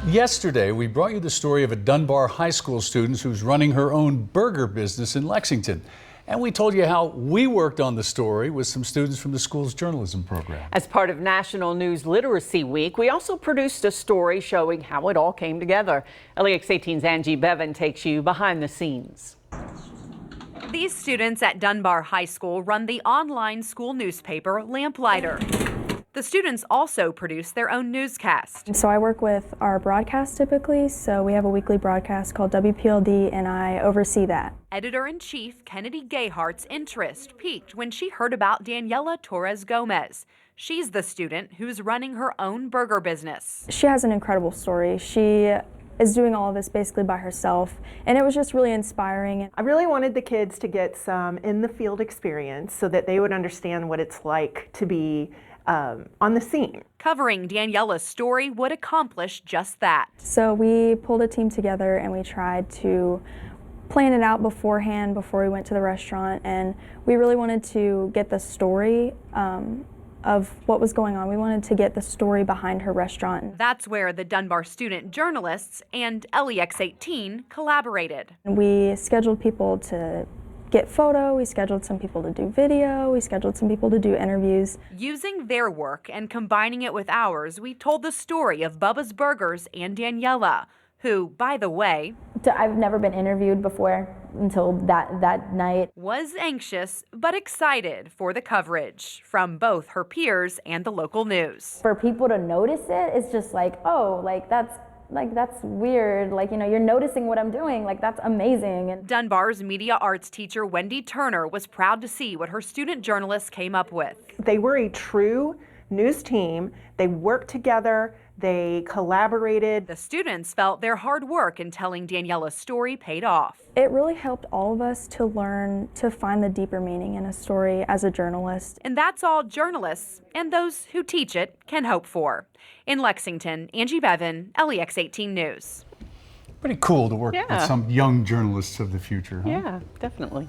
Yesterday, we brought you the story of a Dunbar High School student who's running her own burger business in Lexington. And we told you how we worked on the story with some students from the school's journalism program. As part of National News Literacy Week, we also produced a story showing how it all came together. LEX 18's Angie Bevan takes you behind the scenes. These students at Dunbar High School run the online school newspaper Lamplighter. The students also produce their own newscast. So I work with our broadcast typically, so we have a weekly broadcast called WPLD and I oversee that. Editor-in-Chief Kennedy Gayhart's interest peaked when she heard about Daniela Torres Gomez. She's the student who's running her own burger business. She has an incredible story. She is doing all of this basically by herself, and it was just really inspiring. I really wanted the kids to get some in-the-field experience so that they would understand what it's like to be on the scene. Covering Daniela's story would accomplish just that. So we pulled a team together and we tried to plan it out beforehand before we went to the restaurant, and we really wanted to get the story of what was going on. We wanted to get the story behind her restaurant. That's where the Dunbar student journalists and LEX 18 collaborated. We scheduled people to get photo, we scheduled some people to do video, we scheduled some people to do interviews. Using their work and combining it with ours, we told the story of Bubba's Burgers and Daniela, who, by the way, I've never been interviewed before until that night. Was anxious but excited for the coverage from both her peers and the local news. For people to notice it, it's just like, oh, that's weird. Like, you know, you're noticing what I'm doing. Like, that's amazing. And Dunbar's media arts teacher, Wendy Turner, was proud to see what her student journalists came up with. They were a true news team. They worked together. They collaborated. The students felt their hard work in telling Daniela's story paid off. It really helped all of us to learn to find the deeper meaning in a story as a journalist. And that's all journalists and those who teach it can hope for. In Lexington, Angie Bevan, LEX 18 News. Pretty cool to work with some young journalists of the future, huh? Yeah, definitely.